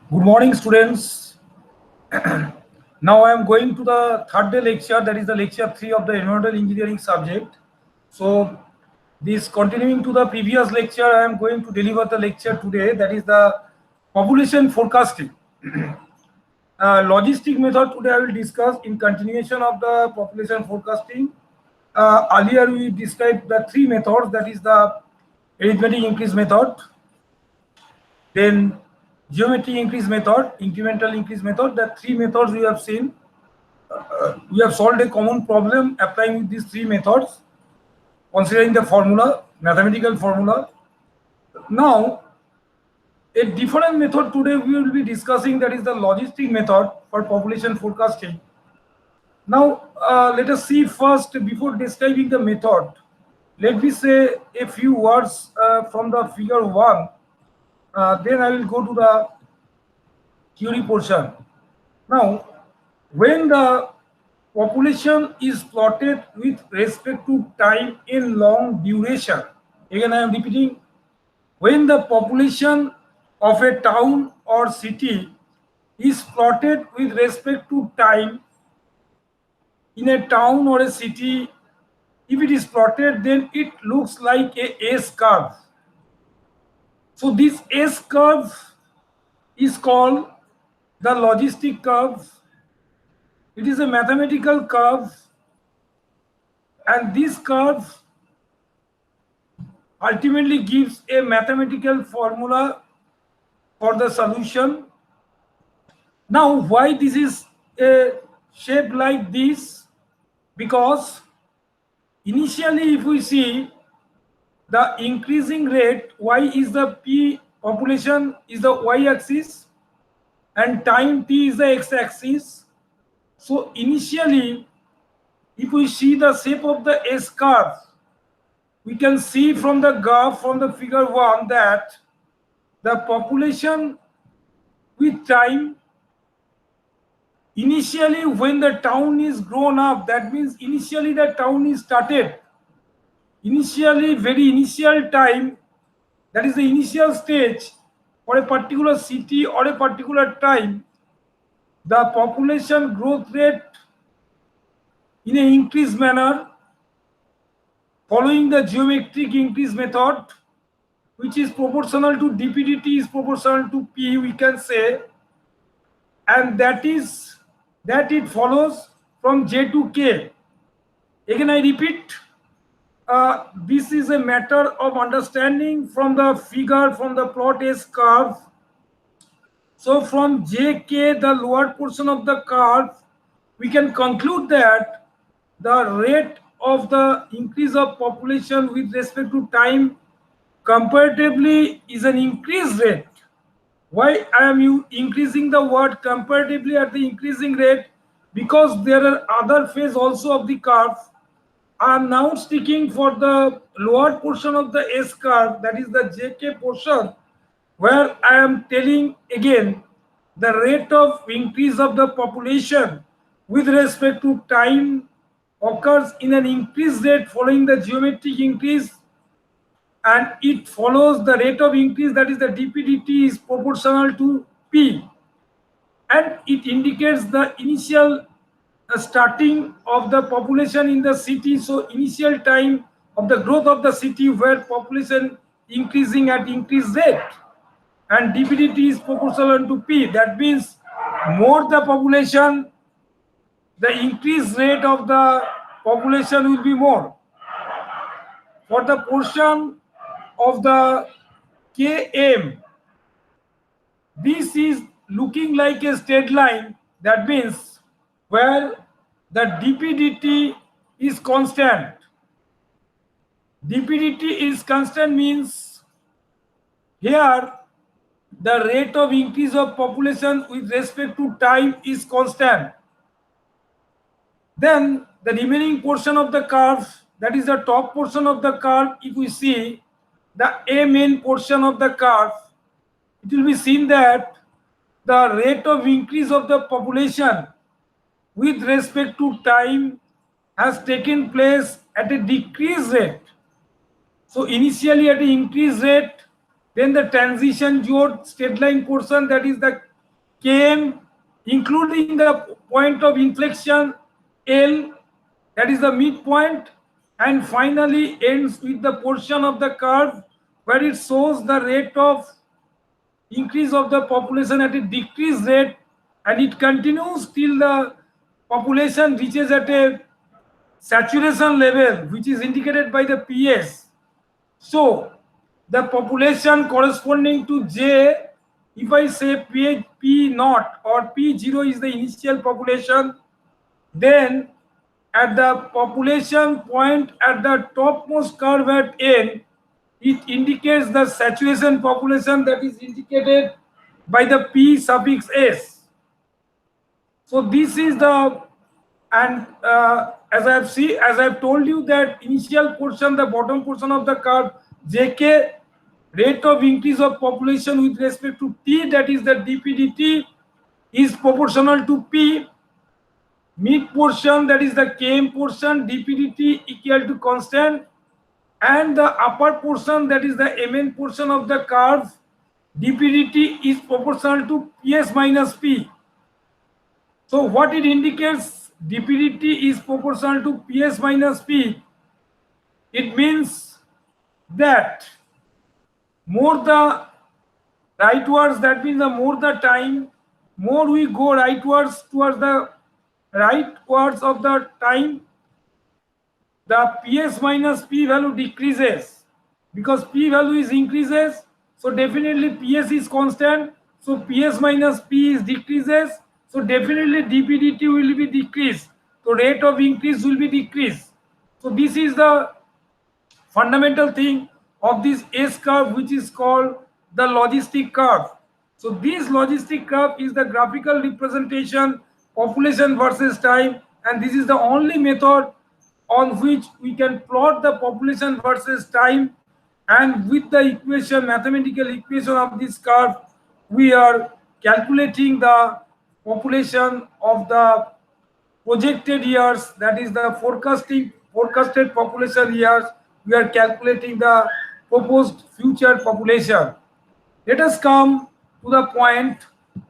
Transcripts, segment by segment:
Good morning, students. Now I am going to the third day lecture, that is the lecture 3 of the environmental engineering subject. So, this continuing to the previous lecture, I am going to deliver the lecture today, that is the population forecasting. Logistic method today I will discuss in continuation of the population forecasting. Earlier we described the three methods, that is the arithmetic increase method, then geometric increase method, incremental increase method. The three methods we have seen. We have solved a common problem applying with these three methods, considering the formula, mathematical formula. Now, a different method today we will be discussing, that is the logistic method for population forecasting. Now, let us see first, before describing the method, let me say a few words from the figure 1. Then I will go to the theory portion. Now, when the population is plotted with respect to time in long duration, again I am repeating, when the population of a town or city is plotted with respect to time in a town or a city, if it is plotted, then it looks like a S curve. So this S curve is called the logistic curve. It is a mathematical curve, and this curve ultimately gives a mathematical formula for the solution. Now, why this is a shape like this? Because initially, if we see the increasing rate, y is the p population is the y-axis, and time t is the x-axis. So initially, if we see the shape of the S curve, we can see from the graph from the figure 1 that the population with time, initially when the town is grown up, that means initially the town is started, initially very initial time, that is the initial stage for a particular city or a particular time, the population growth rate in an increased manner following the geometric increase method, which is proportional to dPdt is proportional to P, we can say, and that it follows from J to K. Again I repeat, this is a matter of understanding from the figure, from the plot S curve. So from JK, the lower portion of the curve, we can conclude that the rate of the increase of population with respect to time comparatively is an increased rate. Why I am increasing the word comparatively at the increasing rate? Because there are other phase also of the curve. I am now sticking for the lower portion of the S curve, that is the JK portion, where I am telling again the rate of increase of the population with respect to time occurs in an increased rate following the geometric increase, and it follows the rate of increase, that is the dPdt is proportional to P, and it indicates the initial starting of the population in the city. So initial time of the growth of the city where population increasing at increased rate, and dPdt is proportional to P. That means more the population, the increased rate of the population will be more. For the portion of the Km, this is looking like a straight line. That means where the dPdt is constant. dPdt is constant means here the rate of increase of population with respect to time is constant. Then the remaining portion of the curve, that is the top portion of the curve, if we see the A main portion of the curve, it will be seen that the rate of increase of the population with respect to time has taken place at a decreased rate. So initially at an increased rate, then the transition toward straight line portion, that is the Km, including the point of inflection L, that is the midpoint, and finally ends with the portion of the curve where it shows the rate of increase of the population at a decreased rate, and it continues till the population reaches at a saturation level, which is indicated by the PS. So the population corresponding to J, if I say P naught or P0 is the initial population, then at the population point at the topmost curve at N, it indicates the saturation population, that is indicated by the P suffix S. So this is the, and as I've told you that initial portion, the bottom portion of the curve, JK, rate of increase of population with respect to T, that is the dPdt, is proportional to P. Mid portion, that is the Km portion, dPdt equal to constant, and the upper portion, that is the Mn portion of the curve, dPdt is proportional to Ps minus P. So what it indicates, dPdt is proportional to Ps minus P. It means that more the rightwards, that means the more the time, more we go rightwards towards the rightwards of the time, the Ps minus P value decreases, because P value is increases, so definitely Ps is constant, so Ps minus P is decreases, so definitely dPdt will be decreased, so rate of increase will be decreased. So this is the fundamental thing of this S curve, which is called the logistic curve. So this logistic curve is the graphical representation population versus time, and this is the only method on which we can plot the population versus time, and with the equation, mathematical equation of this curve, we are calculating the population of the projected years, that is the forecasted population years. We are calculating the proposed future population. Let us come to the point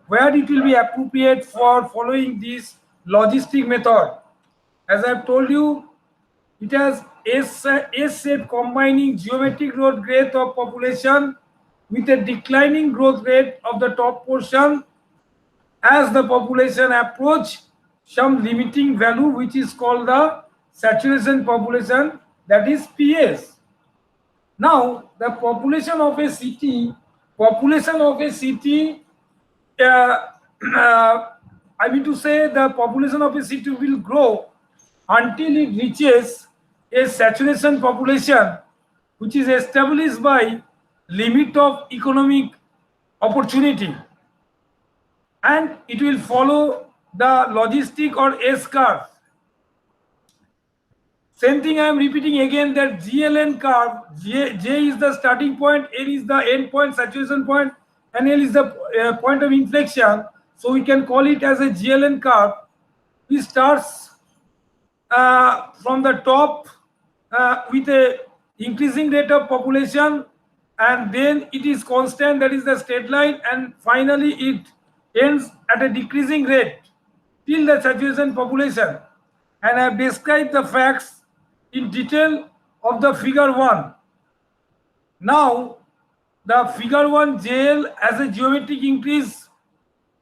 where it will be appropriate for following this logistic method. As I have told you, it has S-shape combining geometric growth rate of population with a declining growth rate of the top portion as the population approach some limiting value, which is called the saturation population, that is PS. Now the population of a city I mean to say, the population of a city will grow until it reaches a saturation population, which is established by limit of economic opportunity, and it will follow the logistic or S curve. Same thing I am repeating again, that GLN curve, J is the starting point, N is the end point, saturation point, and L is the point of inflection. So we can call it as a GLN curve. It starts from the top with a increasing rate of population, and then it is constant, that is the straight line, and finally it ends at a decreasing rate till the saturation population. And I have described the facts in detail of the figure 1. Now the figure 1 JL as a geometric increase,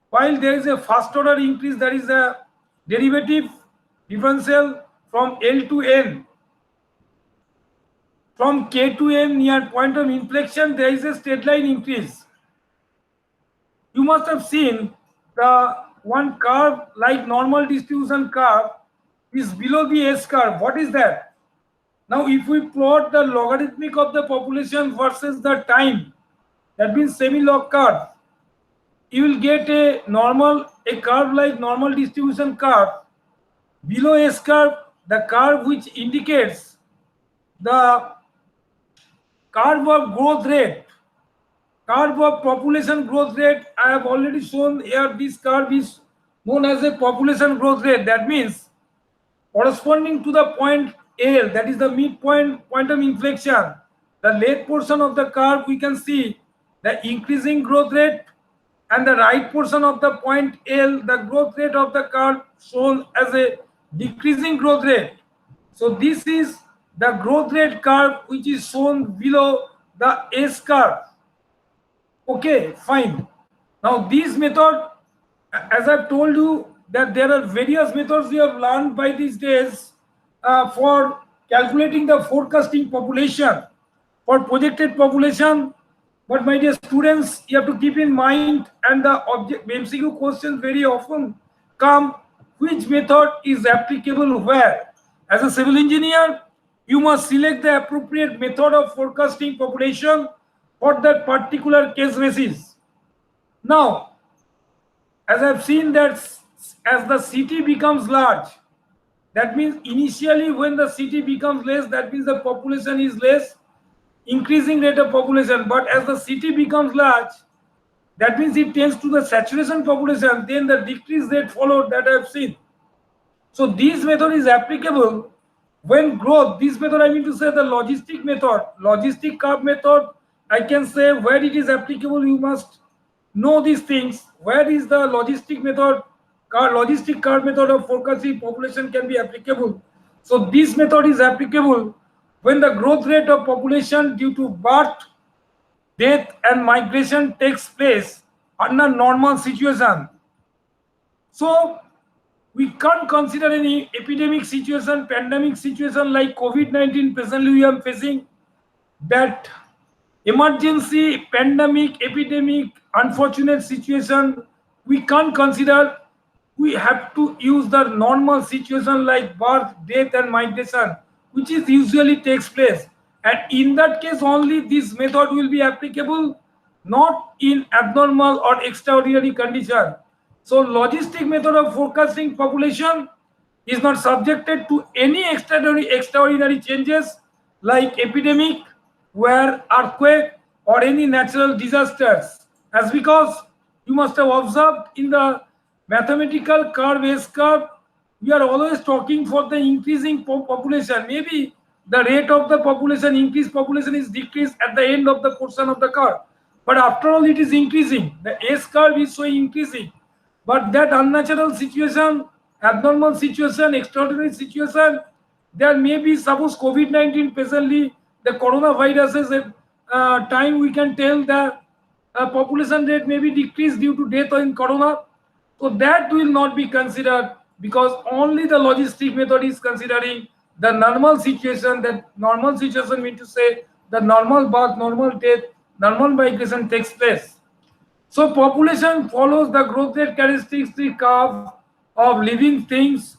while there is a first order increase, that is a derivative differential from L to N. From K to N near point of inflection, there is a straight line increase. You must have seen the one curve like normal distribution curve is below the S curve. What is that? Now if we plot the logarithmic of the population versus the time, that means semi-log curve, you will get a curve like normal distribution curve. Below S curve, the curve which indicates the curve of growth rate, curve of population growth rate. I have already shown here, this curve is known as a population growth rate. That means corresponding to the point L, that is the midpoint, point of inflection, the left portion of the curve, we can see the increasing growth rate, and the right portion of the point L, the growth rate of the curve shown as a decreasing growth rate. So this is the growth rate curve which is shown below the S curve. Okay, fine. Now this method, as I've told you, that there are various methods we have learned by these days for calculating the forecasting population, for projected population. But my dear students, you have to keep in mind, and the object MCQ questions very often come, which method is applicable where. As a civil engineer, you must select the appropriate method of forecasting population for that particular case basis. Now, as I've seen that as the city becomes large, that means initially when the city becomes less, that means the population is less, increasing rate of population. But as the city becomes large, that means it tends to the saturation population, then the decrease rate followed that I have seen. So this method is applicable when growth, this method I mean to say the logistic method, logistic curve method, I can say where it is applicable, you must know these things. Where is the logistic method, logistic curve method of forecasting population can be applicable. So this method is applicable when the growth rate of population due to birth, death and migration takes place under normal situation. So we can't consider any epidemic situation, pandemic situation like COVID-19 presently we are facing. That emergency, pandemic, epidemic, unfortunate situation, we can't consider. We have to use the normal situation like birth, death and migration, which is usually takes place. And in that case only this method will be applicable, not in abnormal or extraordinary condition. So logistic method of forecasting population is not subjected to any extraordinary changes like epidemic, where earthquake or any natural disasters. As because you must have observed in the mathematical curve, S curve, we are always talking for the increasing population. Maybe the rate of the population, increased population is decreased at the end of the portion of the curve. But after all, it is increasing. The S curve is showing increasing. But that unnatural situation, abnormal situation, extraordinary situation, there may be, suppose COVID-19 presently, the coronavirus is a time we can tell the population rate may be decreased due to death in corona. So that will not be considered, because only the logistic method is considering the normal situation. That normal situation means to say the normal birth, normal death, normal migration takes place. So population follows the growth rate characteristic curve of living things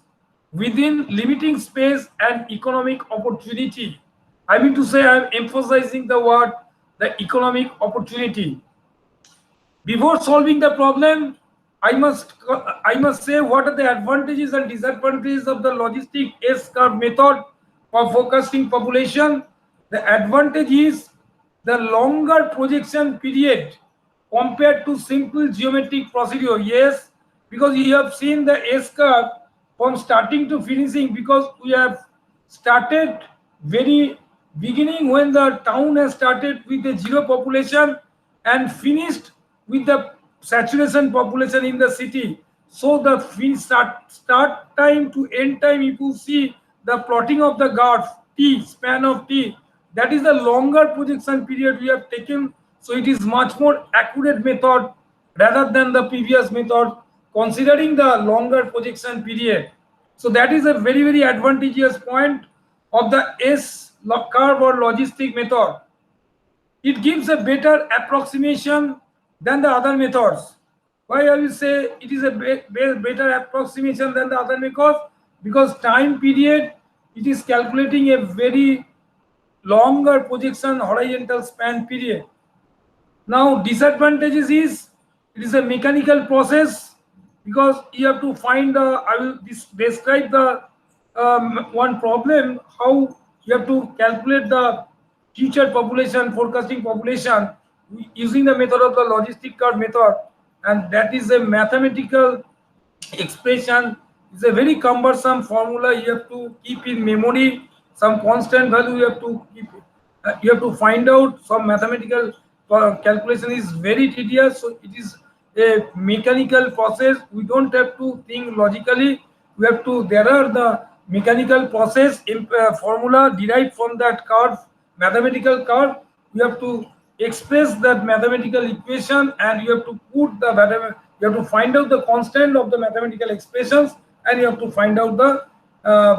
within limiting space and economic opportunity. I mean to say, I am emphasizing the word, the economic opportunity. Before solving the problem, I must say what are the advantages and disadvantages of the logistic S curve method for forecasting population. The advantage is the longer projection period compared to simple geometric procedure. Yes, because you have seen the S curve from starting to finishing, because we have started very beginning when the town has started with the zero population and finished with the saturation population in the city. So the start time to end time, if you see the plotting of the graph T, span of T, that is the longer projection period we have taken. So it is much more accurate method rather than the previous method, considering the longer projection period. So that is a very, very advantageous point of the S curve or logistic method. It gives a better approximation than the other methods. Why I will say it is a better approximation than the other methods? Because time period, it is calculating a very longer projection horizontal span period. Now disadvantages is it is a mechanical process, because you have to find I will describe the one problem, how you have to calculate the future population, forecasting population using the method of the logistic curve method, and that is a mathematical expression. It's a very cumbersome formula. You have to keep in memory some constant value. You have to keep. You have to find out some mathematical calculation is very tedious. So it is a mechanical process. We don't have to think logically. We have to, there are the mechanical process in formula derived from that curve, mathematical curve. You have to express that mathematical equation, and you have to put the you have to find out the constant of the mathematical expressions, and you have to find out the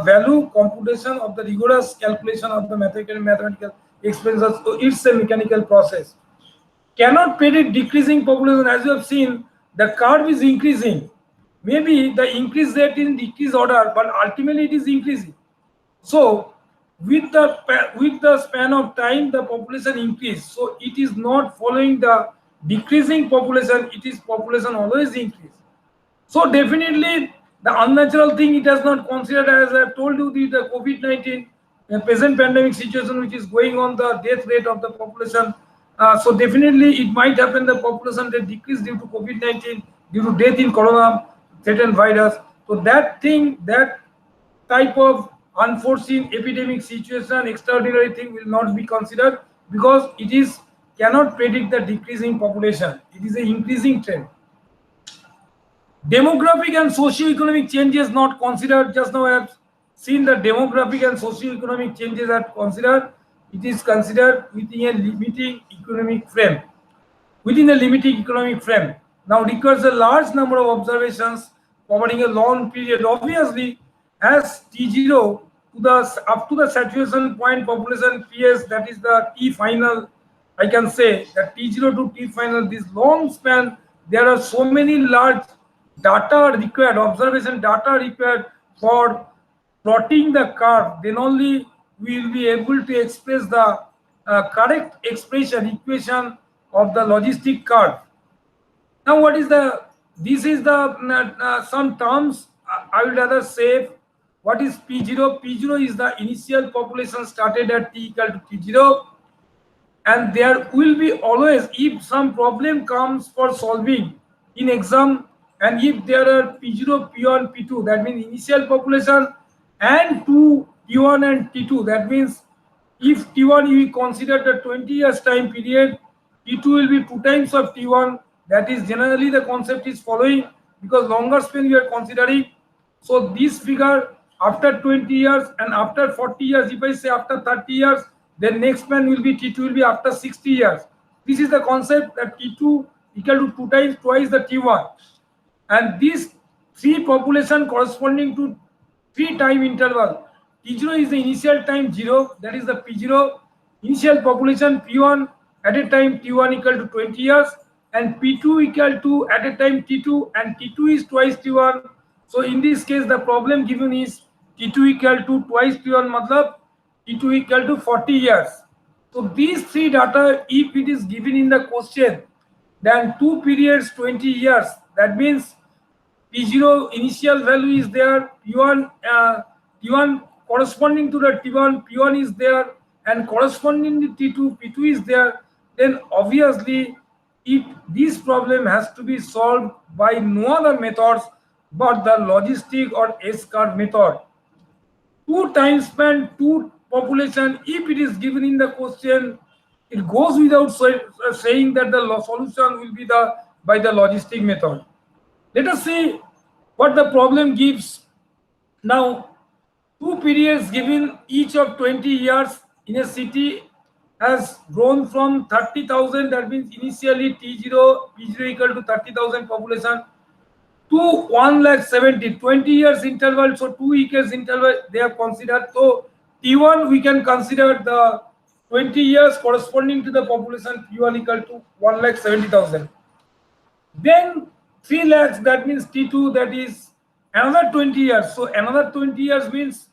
value computation of the rigorous calculation of the mathematical expressions. So it's a mechanical process. Cannot predict decreasing population. As you have seen, the curve is increasing. Maybe the increase rate in decrease order, but ultimately it is increasing. So with the span of time, the population increase. So it is not following the decreasing population. It is population always increase. So definitely the unnatural thing it has not considered, as I have told you, the COVID-19 present pandemic situation which is going on, the death rate of the population. So definitely it might happen the population rate decrease due to COVID-19, due to death in corona certain virus. So that thing, that type of unforeseen epidemic situation, extraordinary thing will not be considered, because it is cannot predict the decreasing population. It is an increasing trend. Demographic and socio-economic changes not considered. Just now I have seen the demographic and socio-economic changes are considered. It is considered within a limiting economic frame. Within a limiting economic frame. Now requires a large number of observations covering a long period. Obviously, as T0 to the up to the saturation point population PS, that is the T final, I can say that T0 to T final, this long span, there are so many large data required, observation data required for plotting the curve. Then only we will be able to express the correct expression equation of the logistic curve. Now what is the, this is the some terms I would rather say. What is P0? P0 is the initial population started at T equal to T0, and there will be always, if some problem comes for solving in exam, and if there are P0, P1, P2, that means initial population, and two T1 and T2, that means if T1 you consider the 20 years time period, T2 will be 2 times of T1. That is generally the concept is following, because longer span we are considering. So this figure after 20 years and after 40 years, if I say after 30 years, then next span will be T2 will be after 60 years. This is the concept that T2 equal to 2 times twice the T1, and these three population corresponding to 3 time interval. T0 is the initial time 0, that is the P0 initial population. P1 at a time T1 equal to 20 years, and P2 equal to at a time T2, and T2 is twice T1. So in this case the problem given is T2 equal to twice T1, matlab T2 equal to 40 years. So these three data, if it is given in the question, then 2 periods 20 years, that means P0 initial value is there, T1 corresponding to the T1, P1 is there, and corresponding to T2, P2 is there. Then obviously this problem has to be solved by no other methods but the logistic or S-curve method. 2 time span, 2 population, if it is given in the question, it goes without saying that the solution will be by the logistic method. Let us see what the problem gives. Now, 2 periods given each of 20 years in a city has grown from 30,000, that means initially T0, P0 equal to 30,000 population, to 1,70,000, 20 years interval. So 2 years interval they have considered. So T1 we can consider the 20 years corresponding to the population P1 equal to 1,70,000. Then 3 lakhs, that means T2, that is another 20 years. So another 20 years means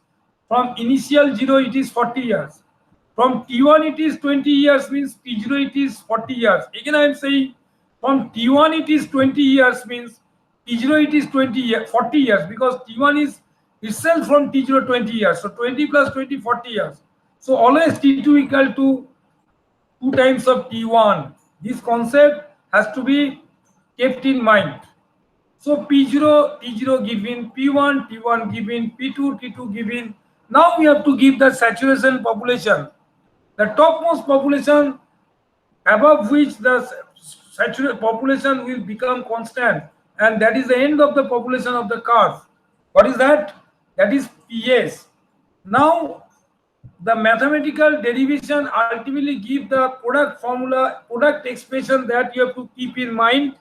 from initial 0 it is 40 years. From T1 it is 20 years, means T0 it is 40 years. Again I am saying from T1 it is 20 years, means T0 it is 40 years, because T1 is itself from T0 20 years. So 20 plus 20, 40 years. So always T2 equal to 2 times of T1. This concept has to be kept in mind. So P0, T0 given, P1, T1 given, P2, T2 given. Now we have to give the saturation population. The topmost population above which the saturated population will become constant, and that is the end of the population of the curve. What is that? That is PS. Now the mathematical derivation ultimately give the product formula, product expression that you have to keep in mind.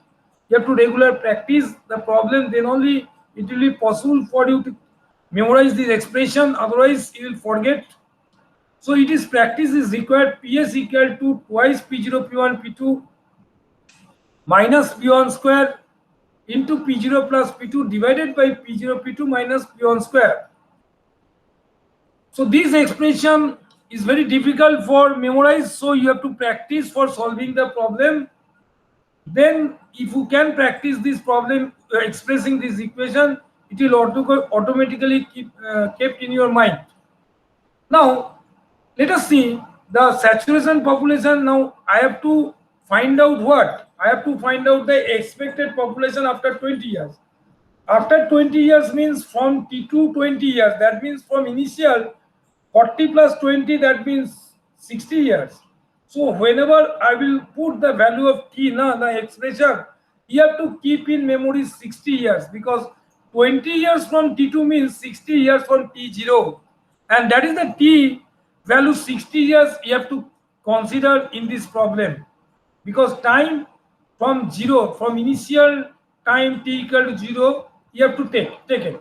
You have to regular practice the problem, then only it will be possible for you to memorize this expression, otherwise you will forget. So it is practice is required. PS equal to twice P0 P1 P2 minus P1 square into P0 plus P2 divided by P0 P2 minus P1 square. So this expression is very difficult for memorize, so you have to practice for solving the problem. Then if you can practice this problem expressing this equation, it will automatically kept in your mind. Now let us see the saturation population. Now I have to find out what? I have to find out the expected population after 20 years. After 20 years means from T to 20 years. That means from initial 40 plus 20, that means 60 years. So whenever I will put the value of T, the expression, you have to keep in memory 60 years, because 20 years from T2 means 60 years from T0. And that is the T value 60 years you have to consider in this problem, because time from zero, from initial time T equal to 0, you have to take it.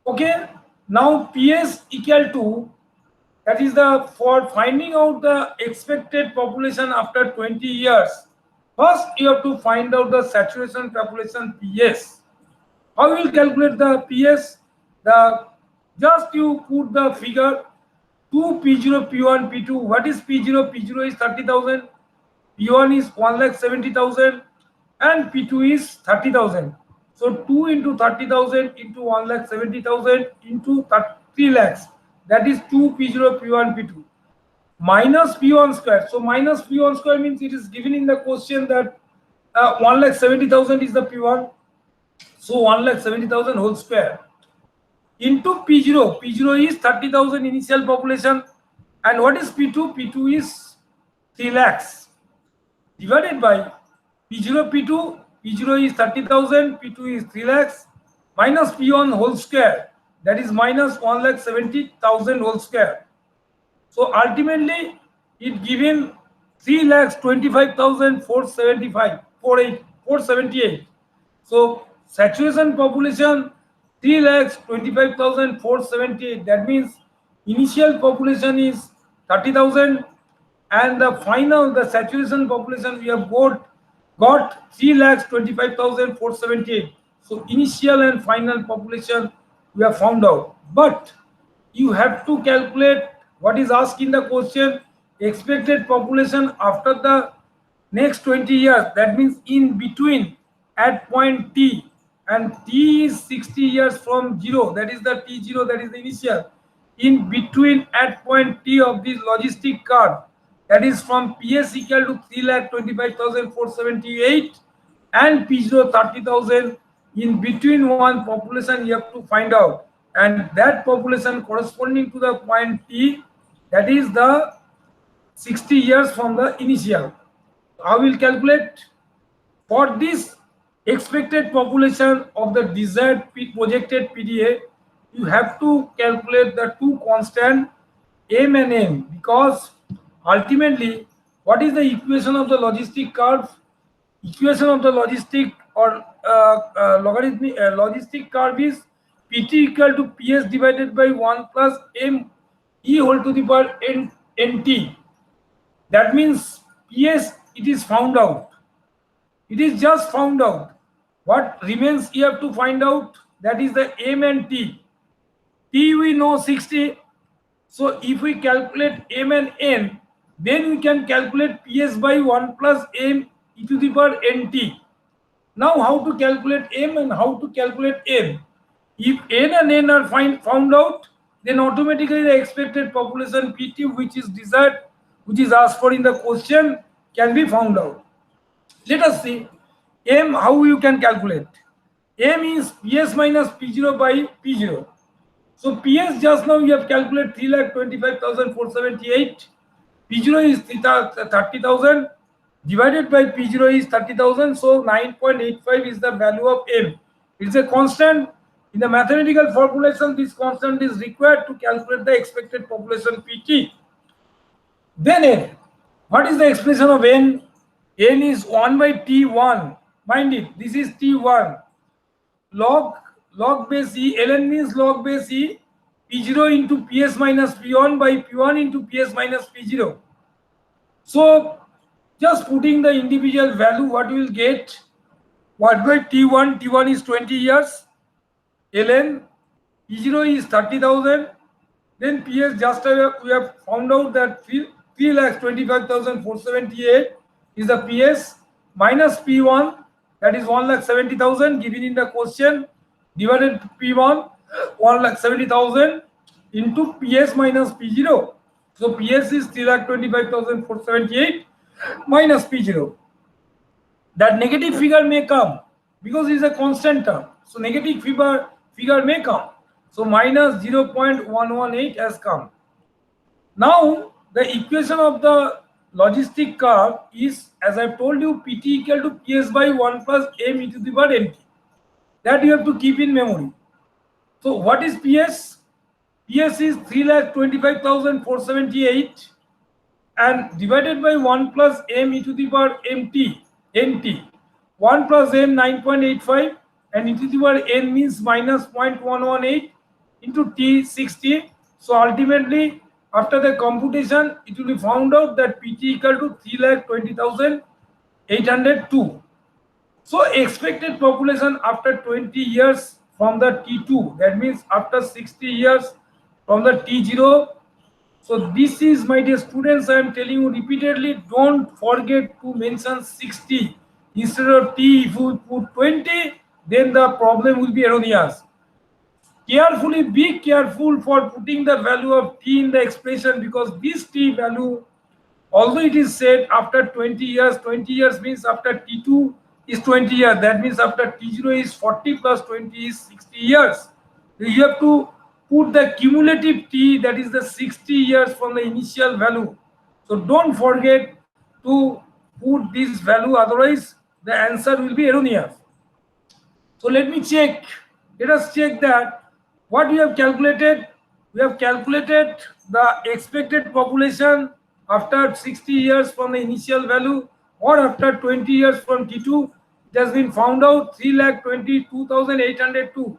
Okay, now PS equal to, that is the, for finding out the expected population after 20 years, first you have to find out the saturation population PS. How you will calculate the PS? Just you put the figure 2 P0 P1 P2. What is P0? P0 is 30,000, P1 is 1,70,000, and P2 is 30,000. So 2 into 30,000 into 1,70,000 into 3 lakhs. That is 2 P0 P1 P2 minus P1 square. So minus P1 square means it is given in the question that 1,70,000 is the P1. So 1,70,000 whole square into P0. P0 is 30,000 initial population. And what is P2? P2 is 3 lakhs divided by P0 P2. P0 is 30,000, P2 is 3 lakhs minus P1 whole square, that is minus 1,70,000 whole square. So ultimately it given 3,25,478. So saturation population 3,25,478. That means initial population is 30,000, and the final, the saturation population we have got 3,25,478. So initial and final population we have found out. But you have to calculate what is asked in the question, expected population after the next 20 years. That means in between at point T, and T is 60 years from 0. That is the T0, that is the initial. In between at point T of this logistic curve, that is from PS equal to 3,25,478 and P0 30,000. In between one population you have to find out, and that population corresponding to the point T, that is the 60 years from the initial. I will calculate for this expected population of the desired projected PDA. You have to calculate the two constant M and N, because ultimately what is the equation of the logistic curve? Equation of the logistic or logarithmic logistic curve is PT equal to PS divided by 1 plus M E whole to the power n nt. That means PS, it is found out. It is just found out. What remains you have to find out, that is the M and T. T we know 60. So if we calculate M and N, then we can calculate PS by 1 plus M e to the power nt. Now how to calculate M and how to calculate N? If N and N are found out, then automatically the expected population PT, which is desired, which is asked for in the question, can be found out. Let us see M, how you can calculate. M is PS minus P0 by P0. So PS just now you have calculated 3,25,478. P0 is 30,000 divided by P0 is 30,000, so 9.85 is the value of M. It's a constant. In the mathematical formulation, this constant is required to calculate the expected population PT. Then N. What is the expression of N? N is 1 by T1. Mind it, this is T1. Log base E, ln means log base E, P0 into PS minus P1 by P1 into PS minus P0. So just putting the individual value, what you will get? 1 by T1, T1 is 20 years, ln P0 is 30,000, then PS just we have found out that 3,25,478 is the PS minus P1, that is 1,70,000 given in the question, divided P1 1,70,000 into PS minus P0. So PS is 3,25,478 minus P0. That negative figure may come because it is a constant term. So negative figure may come. So minus 0.118 has come. Now the equation of the logistic curve is, as I told you, PT equal to PS by 1 plus M e to the power nt. That you have to keep in memory. So what is PS? PS is 3,25,478 and divided by 1 plus M e to the power nt. 1 plus M 9.85 and e to the power n means minus 0.118 into T 60. So ultimately, after the computation, it will be found out that PT equal to 3,20,802. So expected population after 20 years from the T2, that means after 60 years from the T0. So this is, my dear students, I am telling you repeatedly, don't forget to mention 60. Instead of T, if you put 20, then the problem will be erroneous. Carefully, be careful for putting the value of T in the expression, because this T value, although it is said after 20 years means after T2 is 20 years, that means after T0 is 40 plus 20 is 60 years. You have to put the cumulative T, that is the 60 years from the initial value. So don't forget to put this value, otherwise the answer will be erroneous. So let us check that what we have calculated. We have calculated the expected population after 60 years from the initial value or after 20 years from T2. It has been found out 3,22,802.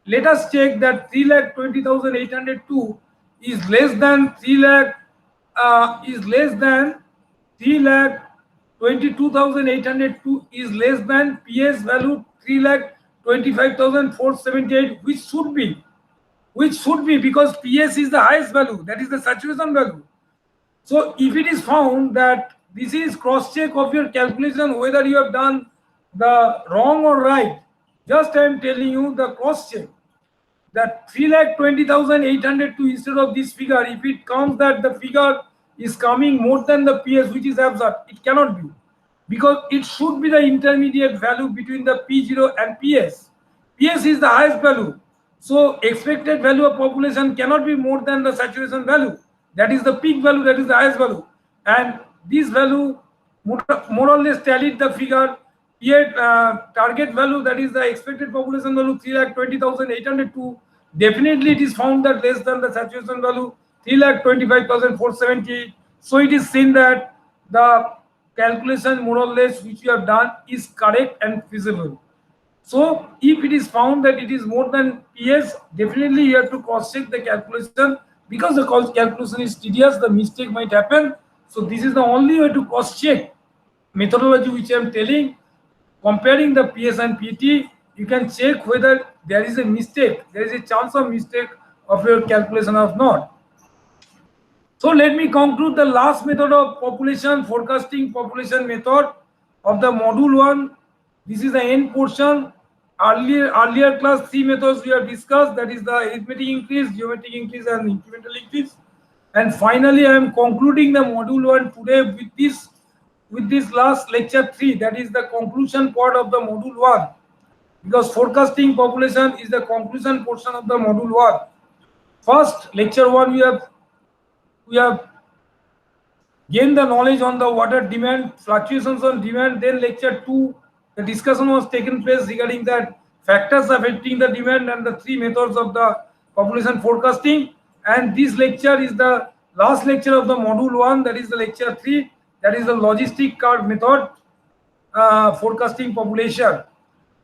Let us check that 3,20,802 is less than 3,22,802 is less than PS value 3,25,478, which should be because PS is the highest value, that is the saturation value. So if it is found that this is cross check of your calculation, whether you have done the wrong or right, just I am telling you the cross check, that 3,20,802 instead of this figure, if it comes that the figure is coming more than the PS, which is absurd, it cannot be, because it should be the intermediate value between the P0 and PS. PS is the highest value, so expected value of population cannot be more than the saturation value, that is the peak value, that is the highest value, and this value more or less tallied the figure. Yet target value, that is the expected population value 3,20,802, definitely it is found that less than the saturation value 3,25,470. So it is seen that the calculation more or less which you have done is correct and feasible. So if it is found that it is more than PS, definitely you have to cross check the calculation, because the calculation is tedious, the mistake might happen. So this is the only way to cross check methodology which I am telling. Comparing the PS and PT, you can check whether there is a mistake, there is a chance of mistake of your calculation or not. So let me conclude the last method of population forecasting, population method of the module 1. This is the end portion. Earlier class 3 methods we have discussed, that is the arithmetic increase, geometric increase and incremental increase. And finally I am concluding the module 1 today with this last lecture 3, that is the conclusion part of the module 1, because forecasting population is the conclusion portion of the module 1. First, lecture 1 we have gain the knowledge on the water demand, fluctuations on demand. Then lecture 2, the discussion was taken place regarding that factors affecting the demand and the 3 methods of the population forecasting. And this lecture is the last lecture of the module 1, that is the lecture 3, that is the logistic curve method forecasting population.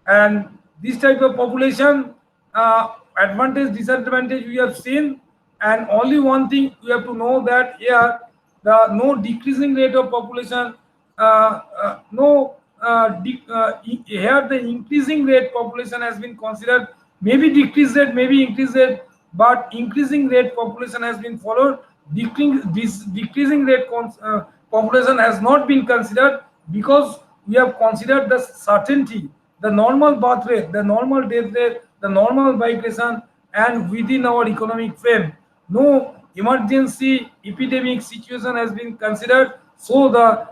And this type of population, advantage, disadvantage we have seen, and only one thing we have to know, that here the no decreasing rate of population, here the increasing rate population has been considered, maybe decrease rate, maybe increase rate, but increasing rate population has been followed. Decreasing rate population has not been considered, because we have considered the certainty, the normal birth rate, the normal death rate, the normal migration, and within our economic frame. No emergency epidemic situation has been considered, so the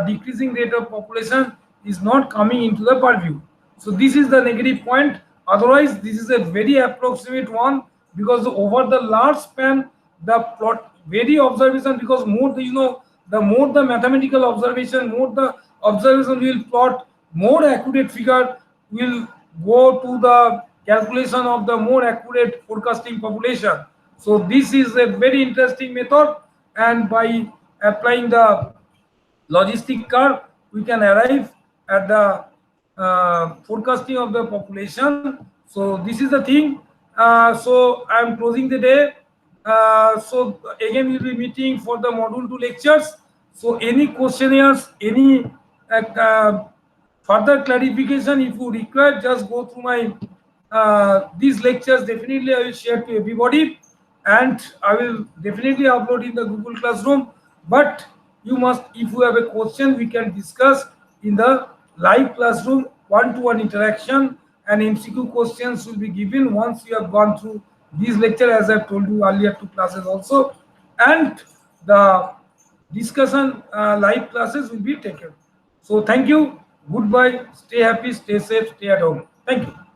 decreasing rate of population is not coming into the purview. So this is the negative point. Otherwise, this is a very approximate one, because over the large span, the plot very observation, because more the more the mathematical observation, more the observation will plot, more accurate figure will go to the calculation of the more accurate forecasting population. So this is a very interesting method, and by applying the logistic curve, we can arrive at the forecasting of the population. So this is the thing. So I am closing the day. So again, we'll be meeting for the module 2 lectures. So any questionnaires, any further clarification, if you require, just go through my these lectures. Definitely, I will share to everybody, and I will definitely upload in the Google Classroom. But you must, if you have a question, we can discuss in the live classroom, one-to-one interaction, and MCQ questions will be given once you have gone through this lecture, as I've told you earlier, 2 classes also, and the discussion live classes will be taken. So thank you. Goodbye. Stay happy, stay safe, stay at home. Thank you.